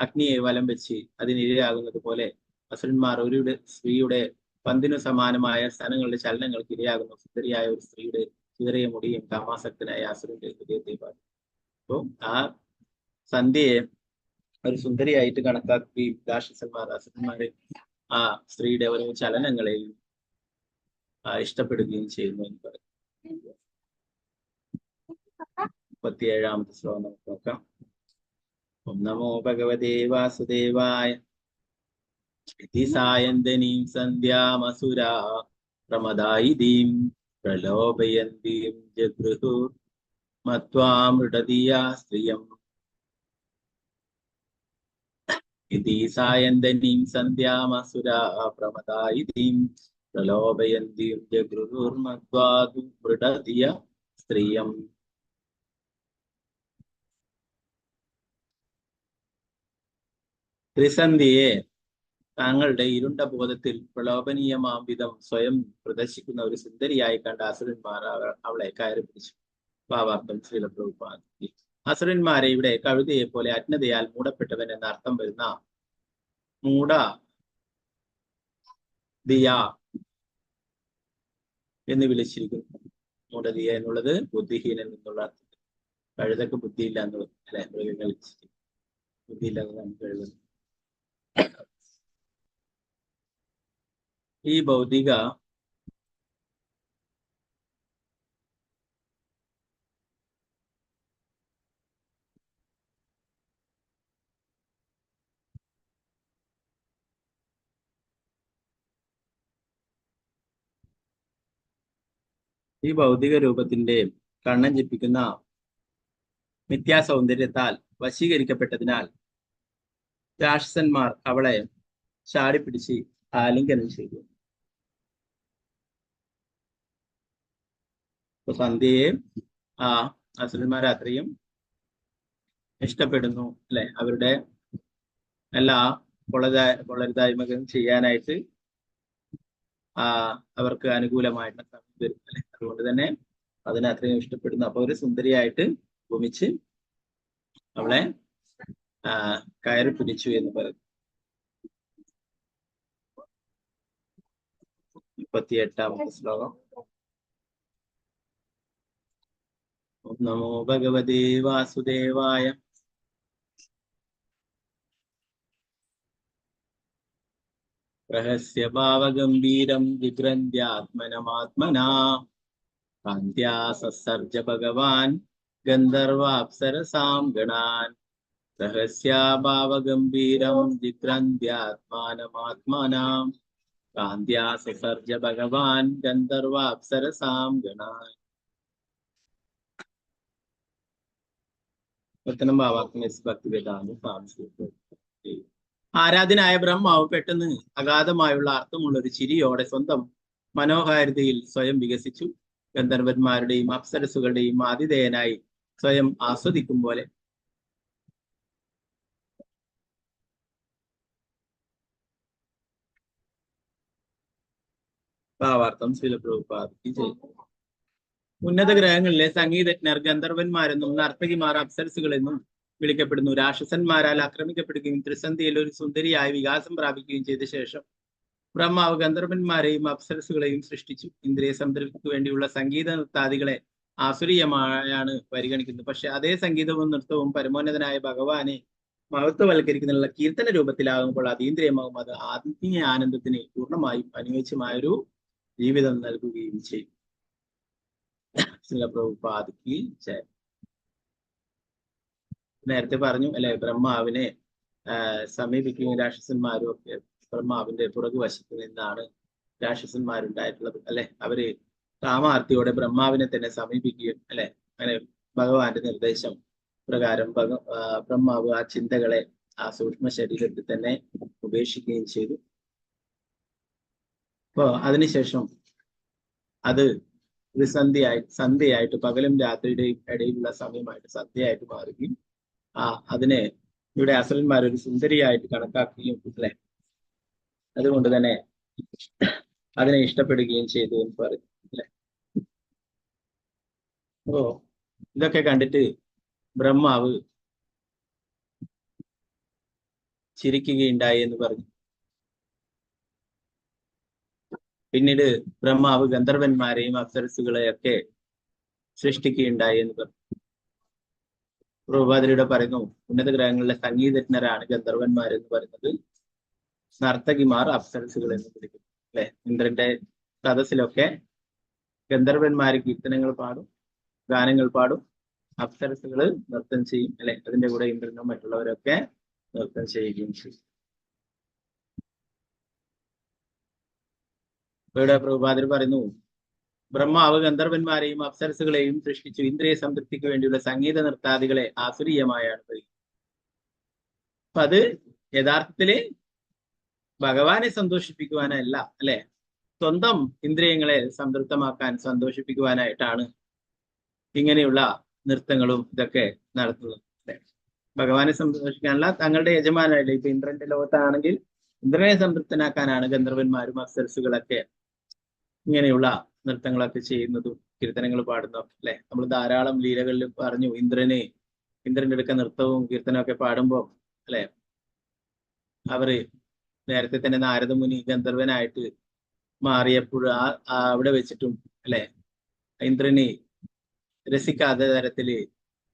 അഗ്നിയെ വലം വെച്ച് അതിനിരയാകുന്നത് പോലെ അസുരന്മാർ ഒരു സ്ത്രീയുടെ പന്തിനു സമാനമായ സ്ഥാനങ്ങളുടെ ചലനങ്ങൾക്ക് ഇരയാകുന്നു. സുന്ദരിയായ ഒരു സ്ത്രീയുടെ ചിതറിയ മുടിയും കാമാസക്തനായ അസുരന്റെ ഹൃദയത്തെ ബാധിക്കും. അപ്പോൾ ആ സന്ധ്യയെ ഒരു സുന്ദരിയായിട്ട് കണക്കാക്കുകയും രാക്ഷസന്മാർ അസുരന്മാരെ ആ സ്ത്രീയുടെ ഓരോ ചലനങ്ങളെയും ഇഷ്ടപ്പെടുകയും ചെയ്യുന്നു എന്ന് പറയും. 37ാമത്തെ ശ്ലോകം നമുക്ക് നോക്കാം. ഓം നമോ ഭഗവതേ വാസുദേവായ. സായന്തനീം സന്ധ്യാമസുരാ പ്രമദായിദീം പ്രലോഭയന്തീം ജഗൃഹുർ മത്വാമൃതധിയാ സ്ത്രിയം. ഇതി സായന്തനീം സന്ധ്യാമസുരാ പ്രമദായിദീം പ്രലോഭയന്തീം ജഗൃഹുർ മത്വാമൃതധിയാ സ്ത്രിയം. ത്രിസന്ധിയെ താങ്കളുടെ ഇരുണ്ട ബോധത്തിൽ പ്രലോഭനീയമാം വിധം സ്വയം പ്രദർശിക്കുന്ന ഒരു സുന്ദരിയായി കണ്ട അസുരന്മാർ അവളെ കയറി പിടിച്ചു. ഭാവാർത്ഥം ശ്രീലപ്രഭുപാദി. അസുരന്മാരെ ഇവിടെ കഴുതയെ പോലെ അജ്ഞതയാൽ മൂടപ്പെട്ടവൻ എന്ന അർത്ഥം വരുന്ന മൂട ദിയ എന്ന് വിളിച്ചിരിക്കുന്നു. മൂടദിയ എന്നുള്ളത് ബുദ്ധിഹീനൻ എന്നുള്ള അർത്ഥം. കഴുതക്ക് ബുദ്ധിയില്ല എന്ന് അല്ലെ, മൃഗങ്ങൾ ബുദ്ധിയില്ലാത്തതാണ് കഴുത. ഈ ഭൗതിക രൂപത്തിന്റെ കണ്ണം ജപിക്കുന്ന മിഥ്യാസൗന്ദര്യത്താൽ വശീകരിക്കപ്പെട്ടതിനാൽ രാക്ഷസന്മാർ അവളെ ചാടിപ്പിടിച്ച് ആലിംഗനം ചെയ്തു. സന്ധ്യയെ ആ അസുരന്മാർ അത്രയും ഇഷ്ടപ്പെടുന്നു അല്ലെ. അവരുടെ എല്ലാ കൊള്ളരുതായ്മകളും ചെയ്യാനായിട്ട് അവർക്ക് അനുകൂലമായിട്ടുള്ള സമയം വരും അല്ലെ. അതുകൊണ്ട് തന്നെ അതിനെ അത്രയും ഇഷ്ടപ്പെടുന്നു. അപ്പൊ ഒരു സുന്ദരിയായിട്ട് ഭൂമിച്ച് അവളെ കയറി പിടിച്ചു എന്ന് പറയുന്നു. 38ാമത്തെ ശ്ലോകം. ഓം നമോ ഭഗവതേ വാസുദേവായ. രഹസ്യ ഭാവഗംഭീരം വിഗ്രന്ധ്യാത്മനമാത്മനാ കാന്ത്യാ സസർജ ഭഗവാൻ ഗന്ധർവാപ്സരസാം ഗണാൻ. രഹസ്യാഭാവഗംഭീരം ജിഗ്രന്ധ്യാത്മാനമാത്മനാ കാന്ത്യാ സസർജ ഭഗവാൻ ഗന്ധർവാപ്സരസാം ഗണാൻ. ഭക്തിവേദാന്ത സ്വാമി. ആരാധനായ ബ്രഹ്മാവ് പെട്ടെന്ന് അഗാധമായുള്ള അർത്ഥമുള്ള ഒരു ചിരിയോടെ സ്വന്തം മനോഹാരിതയിൽ സ്വയം വികസിച്ചു. ഗന്ധർവന്മാരുടെയും അപ്സരസുകളുടെയും ആതിഥേയനായി സ്വയം ആസ്വദിക്കും പോലെ. ഭാവാർത്ഥം ശ്രീല പ്രഭുപാദി ജയ്. ഉന്നത ഗ്രഹങ്ങളിലെ സംഗീതജ്ഞർ ഗന്ധർവന്മാരെന്നും നർത്തകിമാർ അപ്സരസുകളെന്നും വിളിക്കപ്പെടുന്നു. രാക്ഷസന്മാരാൽ ആക്രമിക്കപ്പെടുകയും ത്രിസന്ധിയിൽ ഒരു സുന്ദരിയായി വികാസം പ്രാപിക്കുകയും ചെയ്ത ശേഷം ബ്രഹ്മാവ് ഗന്ധർവന്മാരെയും അപ്സരസുകളെയും സൃഷ്ടിച്ചു. ഇന്ദ്രിയ സംതൃപ്തിക്ക് വേണ്ടിയുള്ള സംഗീത നൃത്താദികളെ ആസുരീയമായാണ് പരിഗണിക്കുന്നത്. പക്ഷെ അതേ സംഗീതവും നൃത്തവും പരമോന്നതനായ ഭഗവാനെ മഹത്വവൽക്കരിക്കുന്നതിനുള്ള കീർത്തന രൂപത്തിലാകുമ്പോൾ അതീന്ദ്രിയമാകും. അത് ആത്മീയ ആനന്ദത്തിന് പൂർണ്ണമായും അനുയോജ്യമായൊരു ജീവിതം നൽകുകയും ചെയ്യും. ശ്രീല പ്രഭുപാദിക്ക് ജയ. നേരത്തെ പറഞ്ഞു അല്ലെ, ബ്രഹ്മാവിനെ സമീപിക്കുകയും രാക്ഷസന്മാരും ഒക്കെ ബ്രഹ്മാവിന്റെ പുറകുവശത്ത് നിന്നാണ് രാക്ഷസന്മാരുണ്ടായിട്ടുള്ളത് അല്ലെ. അവര് കാമാർത്തിയോടെ ബ്രഹ്മാവിനെ തന്നെ സമീപിക്കുകയും അല്ലെ, അങ്ങനെ ഭഗവാന്റെ നിർദ്ദേശം പ്രകാരം ബ്രഹ്മാവ് ആ ചിന്തകളെ ആ സൂക്ഷ്മ ശരീരത്തിൽ തന്നെ ഉപേക്ഷിക്കുകയും ചെയ്തു. അപ്പോ അതിനുശേഷം അത് ഒരു സന്ധ്യയായിട്ട് പകലും രാത്രിയുടെയും ഇടയിലുള്ള സമയമായിട്ട് സന്ധ്യയായിട്ട് മാറുകയും അതിനെ ഇവിടെ അസുരന്മാർ ഒരു സുന്ദരിയായിട്ട് കണക്കാക്കുകയും അല്ലെ, അതുകൊണ്ട് തന്നെ അതിനെ ഇഷ്ടപ്പെടുകയും ചെയ്തു എന്ന് പറയും അല്ലെ. ഓ ഇതൊക്കെ കണ്ടിട്ട് ബ്രഹ്മാവ് ചിരിക്കുകയുണ്ടായി എന്ന് പറഞ്ഞു. പിന്നീട് ബ്രഹ്മാവ് ഗന്ധർവന്മാരെയും അപ്സരസുകളെയൊക്കെ സൃഷ്ടിക്കുകയുണ്ടായി എന്ന് പറഞ്ഞു. പ്രഭുപാദരിയുടെ പറയുന്നു, ഉന്നത ഗ്രഹങ്ങളിലെ സംഗീതജ്ഞരാണ് ഗന്ധർവന്മാരെന്ന് പറയുന്നത്, നർത്തകിമാർ അപ്സരസുകൾ എന്ന് വിളിക്കുന്നു അല്ലെ. ഇന്ദ്രന്റെ സദസ്സിലൊക്കെ ഗന്ധർവന്മാര് കീർത്തനങ്ങൾ പാടും, ഗാനങ്ങൾ പാടും, അപ്സരസുകൾ നൃത്തം ചെയ്യും അല്ലെ. അതിന്റെ കൂടെ ഇന്ദ്രനും മറ്റുള്ളവരൊക്കെ നൃത്തം ചെയ്യുകയും ചെയ്യും. ഇവിടെ പ്രഭുപാദർ പറയുന്നു, ബ്രഹ്മാവ് ഗന്ധർവന്മാരെയും അപ്സരസുകളെയും സൃഷ്ടിച്ചു. ഇന്ദ്രിയ സംതൃപ്തിക്ക് വേണ്ടിയുള്ള സംഗീത നൃത്താദികളെ ആസുരീയമായാണ് പറയുന്നത്. അപ്പൊ അത് യഥാർത്ഥത്തില് ഭഗവാനെ സന്തോഷിപ്പിക്കുവാനല്ല അല്ലെ, സ്വന്തം ഇന്ദ്രിയങ്ങളെ സംതൃപ്തമാക്കാൻ സന്തോഷിപ്പിക്കുവാനായിട്ടാണ് ഇങ്ങനെയുള്ള നൃത്തങ്ങളും ഇതൊക്കെ നടത്തുന്നത് അല്ലെ. ഭഗവാനെ സന്തോഷിക്കാനല്ല, തങ്ങളുടെ യജമാനായിട്ട് ഇപ്പൊ ഇന്ദ്രന്റെ ലോകത്താണെങ്കിൽ ഇന്ദ്രനെ സംതൃപ്തനാക്കാനാണ് ഗന്ധർവന്മാരും അപ്സരസുകളൊക്കെ ഇങ്ങനെയുള്ള നൃത്തങ്ങളൊക്കെ ചെയ്യുന്നതും കീർത്തനങ്ങൾ പാടുന്നതും അല്ലെ. നമ്മൾ ധാരാളം ലീലകളിലും പറഞ്ഞു, ഇന്ദ്രന്റെ അടുക്ക നൃത്തവും കീർത്തനവും ഒക്കെ പാടുമ്പോൾ അല്ലെ, അവര് നേരത്തെ തന്നെ നാരദമുനി ഗന്ധർവനായിട്ട് മാറിയപ്പോൾ അവിടെ വെച്ചിട്ടും അല്ലെ ഇന്ദ്രനെ രസിക്കാത്ത തരത്തില്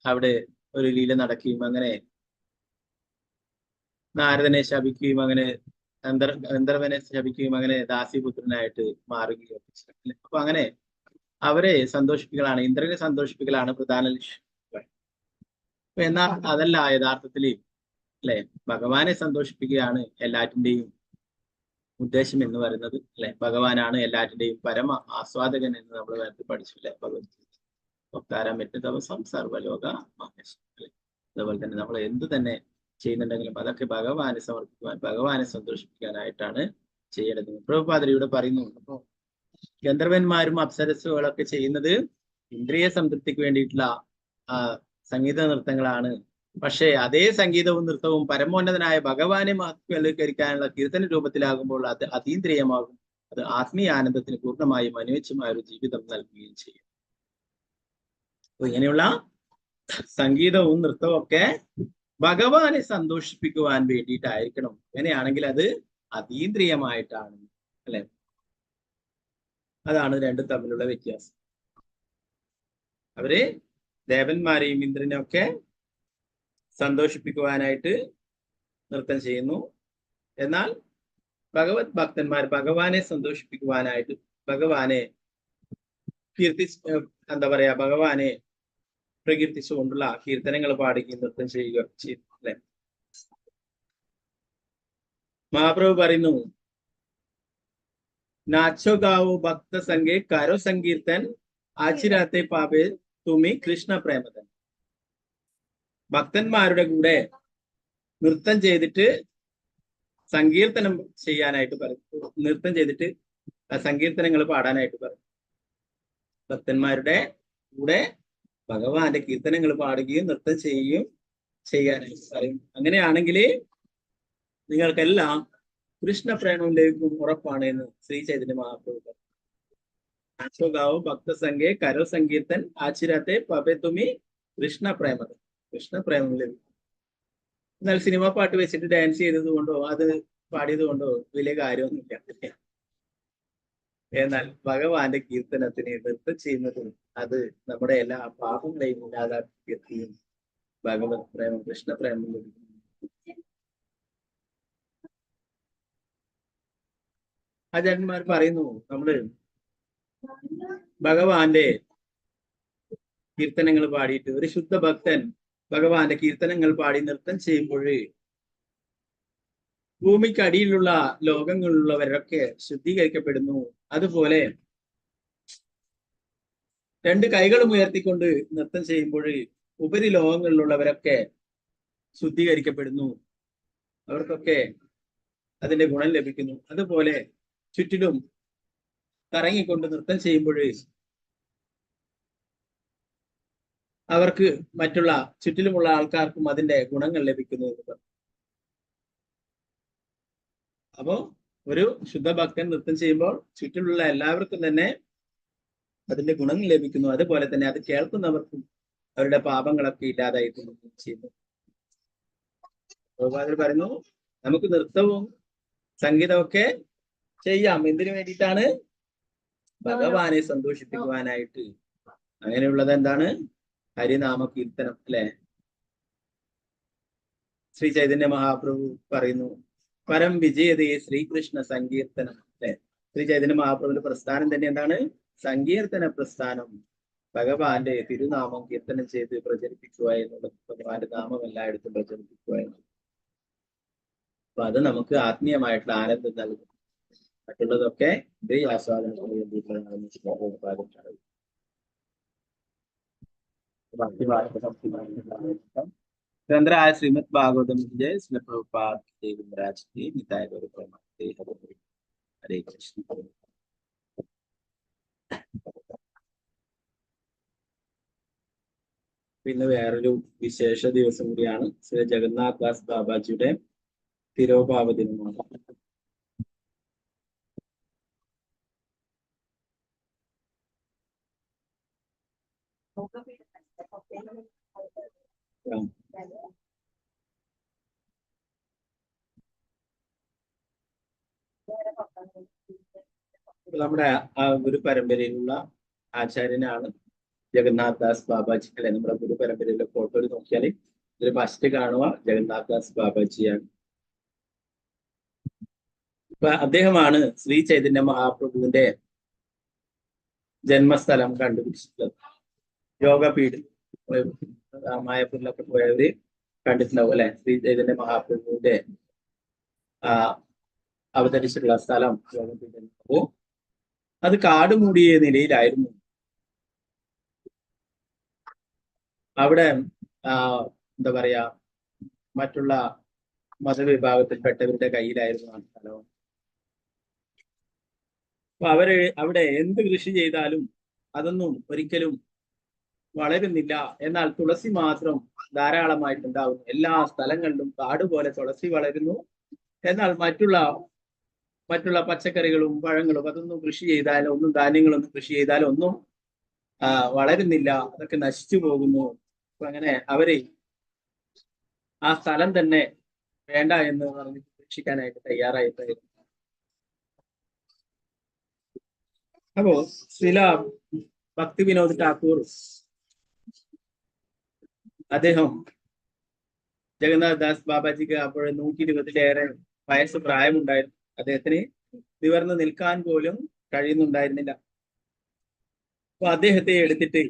അവിടെ ഒരു ലീല നടക്കുകയും അങ്ങനെ നാരദനെ ശപിക്കുകയും അങ്ങനെ ഗന്ധർവനെ ശപിക്കുകയും അങ്ങനെ ദാസിപുത്രനായിട്ട് മാറുകയും ഒക്കെ. അപ്പൊ അങ്ങനെ അവരെ സന്തോഷിപ്പിക്കലാണ്, ഇന്ദ്രനെ സന്തോഷിപ്പിക്കലാണ് പ്രധാന ലക്ഷ്യം. എന്നാൽ അതല്ല യഥാർത്ഥത്തില് അല്ലെ, ഭഗവാനെ സന്തോഷിപ്പിക്കുകയാണ് എല്ലാറ്റിന്റെയും ഉദ്ദേശം എന്ന് പറയുന്നത് അല്ലെ. ഭഗവാനാണ് എല്ലാറ്റിന്റെയും പരമ ആസ്വാദകൻ എന്ന് നമ്മൾ നേരത്തെ പഠിച്ചു അല്ലെ. ഭഗവത്ഗീത സർവലോക മഹേശ്വരൻ അല്ലെ. അതുപോലെ തന്നെ നമ്മൾ എന്ത് തന്നെ ചെയ്യുന്നുണ്ടെങ്കിലും അതൊക്കെ ഭഗവാനെ സമർപ്പിക്കുവാൻ, ഭഗവാനെ സന്തോഷിപ്പിക്കാനായിട്ടാണ് ചെയ്യേണ്ടത്. പ്രഭുപാദരിയുടെ പറയുന്നു, അപ്പോ ഗന്ധർവന്മാരും അപ്സരസുകളൊക്കെ ചെയ്യുന്നത് ഇന്ദ്രിയ സംതൃപ്തിക്ക് വേണ്ടിയിട്ടുള്ള സംഗീത നൃത്തങ്ങളാണ്. പക്ഷേ അതേ സംഗീതവും നൃത്തവും പരമോന്നതനായ ഭഗവാനെ മഹത്വവൽക്കരിക്കാനുള്ള കീർത്തന രൂപത്തിലാകുമ്പോൾ അത് അതീന്ദ്രിയമാകും. അത് ആത്മീയ ആനന്ദത്തിന് പൂർണ്ണമായും അനുയോജ്യമായ ഒരു ജീവിതം നൽകുകയും ചെയ്യും. അപ്പൊ ഇങ്ങനെയുള്ള സംഗീതവും നൃത്തവും ഒക്കെ ഭഗവാനെ സന്തോഷിപ്പിക്കുവാൻ വേണ്ടിയിട്ടായിരിക്കണം. അങ്ങനെയാണെങ്കിൽ അത് അതീന്ദ്രിയമായിട്ടാണ്, അല്ലെ? അതാണ് രണ്ടും തമ്മിലുള്ള വ്യത്യാസം. അവര് ദേവന്മാരെയും ഇന്ദ്രനെയും ഒക്കെ സന്തോഷിപ്പിക്കുവാനായിട്ട് നൃത്തം ചെയ്യുന്നു. എന്നാൽ ഭഗവത് ഭക്തന്മാർ ഭഗവാനെ സന്തോഷിപ്പിക്കുവാനായിട്ട് ഭഗവാനെ ഭഗവാനെ പ്രകീർത്തിച്ചുകൊണ്ടുള്ള കീർത്തനങ്ങൾ പാടുകയും നൃത്തം ചെയ്യുക ചെയ്തു, അല്ലെ? മഹാപ്രഭു പറയുന്നു, നാച്ചോ ഗാവോ ഭക്ത സംഗേ കരോ സങ്കീർത്തൻ ആചിരാത്തെ പാപേ തുമി കൃഷ്ണ പ്രേമതൻ. ഭക്തന്മാരുടെ കൂടെ നൃത്തം ചെയ്തിട്ട് സങ്കീർത്തനം ചെയ്യാനായിട്ട് പറയും. നൃത്തം ചെയ്തിട്ട് സങ്കീർത്തനങ്ങൾ പാടാനായിട്ട് പറയും. ഭക്തന്മാരുടെ കൂടെ ഭഗവാന്റെ കീർത്തനങ്ങൾ പാടുകയും നൃത്തം ചെയ്യുകയും ചെയ്യാനായിട്ട് പറയും. അങ്ങനെയാണെങ്കിൽ നിങ്ങൾക്കെല്ലാം കൃഷ്ണപ്രേമം ലഭിക്കും, ഉറപ്പാണ് എന്ന് ശ്രീ ചൈതന്യ മഹാപ്രഭു പറഞ്ഞു. അശോകാവും ഭക്തസംഘേ കരോ സങ്കീർത്തൻ ആചിരാത്തെ പബെതുമി കൃഷ്ണപ്രേമതൻ. കൃഷ്ണപ്രേമം ലഭിക്കും. എന്നാൽ സിനിമ പാട്ട് വെച്ചിട്ട് ഡാൻസ് ചെയ്തത് കൊണ്ടോ അത് പാടിയത് കൊണ്ടോ വലിയ കാര്യമൊന്നുമില്ല. എന്നാൽ ഭഗവാന്റെ കീർത്തനത്തിന് നൃത്തം ചെയ്യുന്നതും അത് നമ്മുടെ എല്ലാ പാപങ്ങളെയും ഇല്ലാതാക്കിയും ഭഗവത് പ്രേമം കൃഷ്ണപ്രേമം ലഭിക്കും. ആചാര്യന്മാർ പറയുന്നു, നമ്മള് ഭഗവാന്റെ കീർത്തനങ്ങൾ പാടിയിട്ട് ഒരു ശുദ്ധ ഭക്തൻ ഭഗവാന്റെ കീർത്തനങ്ങൾ പാടി നൃത്തം ചെയ്യുമ്പോൾ ഭൂമിക്കടിയിലുള്ള ലോകങ്ങളിലുള്ളവരൊക്കെ ശുദ്ധീകരിക്കപ്പെടുന്നു. അതുപോലെ രണ്ട് കൈകളും ഉയർത്തിക്കൊണ്ട് നൃത്തം ചെയ്യുമ്പോൾ ഉപരി ലോകങ്ങളിലുള്ളവരൊക്കെ ശുദ്ധീകരിക്കപ്പെടുന്നു. അവർക്കൊക്കെ അതിന്റെ ഗുണം ലഭിക്കുന്നു. അതുപോലെ ചുറ്റിലും കറങ്ങിക്കൊണ്ട് നൃത്തം ചെയ്യുമ്പോൾ അവർക്ക് മറ്റുള്ള ചുറ്റിലുമുള്ള ആൾക്കാർക്കും അതിന്റെ ഗുണങ്ങൾ ലഭിക്കുന്നു എന്ന് പറഞ്ഞു. അപ്പോ ഒരു ശുദ്ധഭക്തൻ നൃത്തം ചെയ്യുമ്പോൾ ചുറ്റിലുള്ള എല്ലാവർക്കും തന്നെ അതിന്റെ ഗുണങ്ങൾ ലഭിക്കുന്നു. അതുപോലെ തന്നെ അത് കേൾക്കുന്നവർക്കും അവരുടെ പാപങ്ങളൊക്കെ ഇല്ലാതായി ചെയ്യുന്നു. ഭഗവാൻ പറയുന്നു, നമുക്ക് നൃത്തവും സംഗീതമൊക്കെ ചെയ്യാം. എന്തിനു വേണ്ടിയിട്ടാണ്? ഭഗവാനെ സന്തോഷിപ്പിക്കുവാനായിട്ട്. അങ്ങനെയുള്ളത് എന്താണ്? ഹരിനാമ കീർത്തനം, അല്ലെ? ശ്രീ ചൈതന്യ മഹാപ്രഭു പറയുന്നു, പരം വിജയതേ ശ്രീകൃഷ്ണ സങ്കീർത്തനം, അല്ലെ? ശ്രീ ചൈതന്യ മഹാപ്രഭുവിന്റെ പ്രസ്ഥാനം തന്നെ എന്താണ്? സങ്കീർത്തന പ്രസ്ഥാനം. ഭഗവാന്റെ തിരുനാമം കീർത്തനം ചെയ്ത് പ്രചരിപ്പിക്കുക എന്നുള്ളത്, ഭഗവാന്റെ നാമം എല്ലായിടത്തും പ്രചരിപ്പിക്കുക എന്നുള്ളത്. അപ്പൊ അത് നമുക്ക് ആത്മീയമായിട്ടുള്ള ആനന്ദം നൽകും. മറ്റുള്ളതൊക്കെ ഇന്ദ്രിയ ആസ്വാദനത്തിന് വേണ്ടിയിട്ടുള്ളതാണ്. ഗ്രന്ഥരായ ശ്രീമദ് ഭാഗവതം ജയ ശ്രീ പ്രഭുപാദ് ദേവരാജ് നിതായ ഹരേ കൃഷ്ണ. പിന്നെ വേറൊരു വിശേഷ ദിവസം കൂടിയാണ്. ശ്രീ ജഗന്നാഥ് ദാസ് ബാബാജിയുടെ തിരോഭാവ ദിനമാണ്. നമ്മുടെ ഗുരു പരമ്പരയിലുള്ള ആചാര്യനാണ് ജഗന്നാഥ് ദാസ് ബാബാജി, അല്ലെ? നമ്മുടെ ഗുരു പരമ്പരയിലെ ഫോട്ടോയിൽ നോക്കിയാൽ ഇതിൽ ഫസ്റ്റ് കാണുക ജഗന്നാഥ് ദാസ് ബാബാജിയാണ്. അപ്പൊ അദ്ദേഹമാണ് ശ്രീ ചൈതന്യ മഹാപ്രഭുവിന്റെ ജന്മസ്ഥലം കണ്ടുപിടിച്ചിട്ടുള്ളത്. യോഗപീഠ് മായപ്പൂരിലൊക്കെ പോയവര് കണ്ടിട്ടുണ്ടാവും, അല്ലെ? ശ്രീ ചൈതന്യ മഹാപ്രഭുവിന്റെ അവതരിച്ചിട്ടുള്ള സ്ഥലം യോഗപീഠം. അപ്പോ അത് കാട് മൂടിയ നിലയിലായിരുന്നു. അവിടെ എന്താ പറയാ, മറ്റുള്ള മതവിഭാഗത്തിൽപ്പെട്ടവരുടെ കയ്യിലായിരുന്നു ആ സ്ഥലം. അപ്പൊ അവിടെ എന്ത് കൃഷി ചെയ്താലും അതൊന്നും ഒരിക്കലും വളരുന്നില്ല. എന്നാൽ തുളസി മാത്രം ധാരാളമായിട്ടുണ്ടാവുന്നു. എല്ലാ സ്ഥലങ്ങളിലും കാട് പോലെ തുളസി വളരുന്നു. എന്നാൽ മറ്റുള്ള പച്ചക്കറികളും പഴങ്ങളും അതൊന്നും കൃഷി ചെയ്താലോ, ഒന്നും ധാന്യങ്ങളൊന്നും കൃഷി ചെയ്താലോ ഒന്നും വളരുന്നില്ല. അതൊക്കെ നശിച്ചു പോകുന്നു. അപ്പൊ അങ്ങനെ അവര് ആ സ്ഥലം തന്നെ വേണ്ട എന്ന് പറഞ്ഞ് ഉപേക്ഷിക്കാനായിട്ട് തയ്യാറായിട്ടായിരുന്നു. അപ്പോ ശ്രീല ഭക്തി വിനോദ് ഠാക്കൂർ അദ്ദേഹം ജഗന്നാഥ് ദാസ് ബാബാജിക്ക് അപ്പോൾ 120-ലേറെ വയസ്സ് പ്രായമുണ്ടായിരുന്നു. അദ്ദേഹത്തിന് നിവർന്ന് നിൽക്കാൻ പോലും കഴിയുന്നുണ്ടായിരുന്നില്ല. അപ്പൊ അദ്ദേഹത്തെ എടുത്തിട്ട്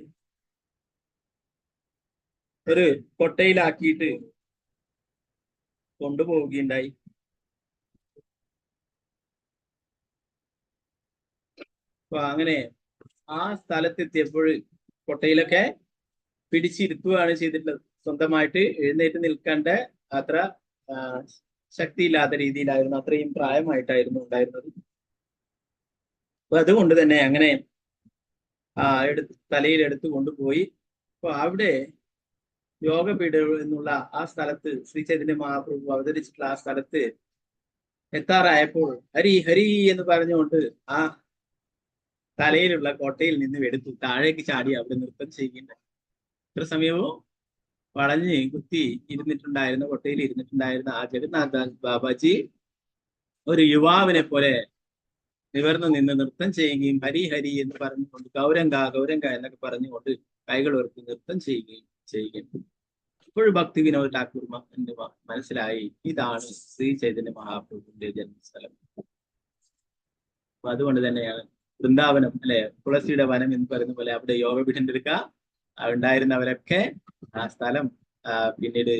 ഒരു കൊട്ടയിലാക്കിയിട്ട് കൊണ്ടുപോവുകയുണ്ടായി. അപ്പൊ അങ്ങനെ ആ സ്ഥലത്തെത്തിയപ്പോൾ കൊട്ടയിലൊക്കെ പിടിച്ചിരുത്തുകയാണ് ചെയ്തിട്ടുള്ളത്. സ്വന്തമായിട്ട് എഴുന്നേറ്റ് നിൽക്കേണ്ട അത്ര ശക്തിയില്ലാത്ത രീതിയിലായിരുന്നു, അത്രയും പ്രായമായിട്ടായിരുന്നു ഉണ്ടായിരുന്നത്. അപ്പൊ അതുകൊണ്ട് തന്നെ അങ്ങനെ തലയിൽ എടുത്തു കൊണ്ടുപോയി. അപ്പൊ അവിടെ യോഗപീഠം എന്നുള്ള ആ സ്ഥലത്ത് ശ്രീ ചൈതന്യ മഹാപ്രഭു അവതരിച്ചിട്ടുള്ള ആ സ്ഥലത്ത് എത്താറായപ്പോൾ ഹരി ഹരി എന്ന് പറഞ്ഞുകൊണ്ട് ആ തലയിലുള്ള കോട്ടയിൽ നിന്ന് എടുത്തു താഴേക്ക് ചാടി അവിടെ നൃത്തം ചെയ്യുന്നുണ്ട്. ഇത്ര സമയവും വളഞ്ഞ് കുത്തി ഇരുന്നിട്ടുണ്ടായിരുന്ന കൊട്ടയിൽ ഇരുന്നിട്ടുണ്ടായിരുന്ന ആ ജഗന്നാഥ് ബാബാജി ഒരു യുവാവിനെ പോലെ നിവർന്നു നിന്ന് നൃത്തം ചെയ്യുകയും ഹരി ഹരി എന്ന് പറഞ്ഞുകൊണ്ട് ഗൗരംഗ ഗൗരംഗ എന്നൊക്കെ പറഞ്ഞുകൊണ്ട് കൈകൾ ഉയർത്തി നൃത്തം ചെയ്യുകയും ഇപ്പോൾ ഭക്തി വിനോദ് ഠാക്കൂർ മനസ്സിലായി, ഇതാണ് ശ്രീ ചൈതന്യ മഹാപ്രഭുവിന്റെ ജന്മസ്ഥലം. അപ്പൊ അതുകൊണ്ട് തന്നെയാണ് വൃന്ദാവനം അല്ലെ, തുളസിയുടെ വനം എന്ന് പറയുന്ന പോലെ അവിടെ യോഗപീഠം എടുക്കുക ഉണ്ടായിരുന്നവരൊക്കെ ആ സ്ഥലം പിന്നീട്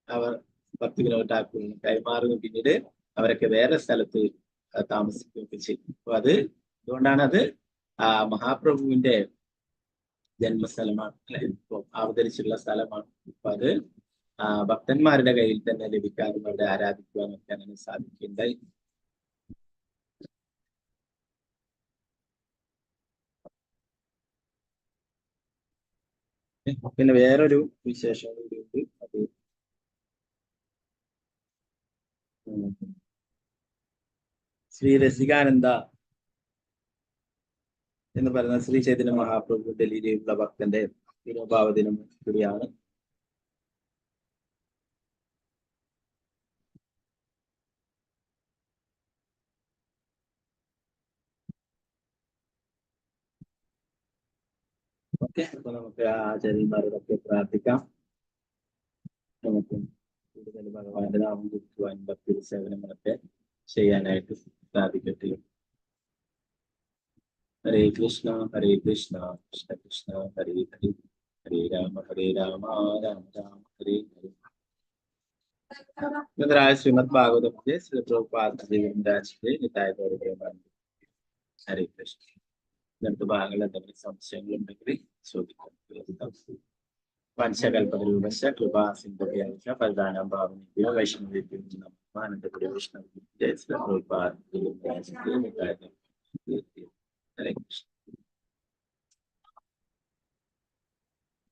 അവർ ഭക്തി വിനോദ് ഠാക്കൂറിന് കൈമാറുകയും പിന്നീട് അവരൊക്കെ വേറെ സ്ഥലത്ത് താമസിക്കുകയൊക്കെ ചെയ്തു. അപ്പൊ അതുകൊണ്ടാണ് അത് മഹാപ്രഭുവിന്റെ ജന്മസ്ഥലമാണ് അല്ലെ, ഇപ്പൊ അവതരിച്ചുള്ള സ്ഥലമാണ്. അപ്പൊ അത് ഭക്തന്മാരുടെ കയ്യിൽ തന്നെ ലഭിക്കാനും അവിടെ ആരാധിക്കുവാനും ഒക്കെ അങ്ങനെ സാധിക്കുകയുണ്ടായി. പിന്നെ വേറൊരു വിശേഷം കൂടിയുണ്ട്. അത് ശ്രീ രസികാനന്ദ എന്ന് പറയുന്ന ശ്രീ ചൈതന്യ മഹാപ്രഭു ഡൽഹിയിലുള്ള ഭക്തന്റെ തിരുഭാവ ദിനം കൂടിയാണ്. ഓക്കെ, അപ്പൊ നമുക്ക് ആചാര്യന്മാരോടൊക്കെ പ്രാർത്ഥിക്കാം. നമുക്ക് കൂടുതൽ ഭഗവാന്റെ നാമം ജപിക്കുവാൻ ഭക്തി സേവനങ്ങളൊക്കെ ചെയ്യാനായിട്ട് സാധിക്കട്ടെ. ഹരേ കൃഷ്ണ കൃഷ്ണ കൃഷ്ണ ഹരേ ഹരേ, ഹരേ രാമ രാമ രാമ ഹരേ ഹരേ. ശ്രീമദ് ഭാഗവതത്തിലെ ശ്രീ പ്രഭുപാദരാജിന്റെ നിതായ ഹരേ കൃഷ്ണ. ഇങ്ങനത്തെ ഭാഗങ്ങൾ എന്തെങ്കിലും സംശയങ്ങളുണ്ടെങ്കിൽ ചോദിക്കാം. പഞ്ചകൽപതരൂപശ കൃപാ സിന്ധുഭ്യാച പരദാനം ഭാവനേഭ്യോ വൈഷ്ണവേഭ്യോ നമഃ. ആനന്ദപുരി വിഷ്ണു ജയ ശ്രീ പ്രഭുപാദ.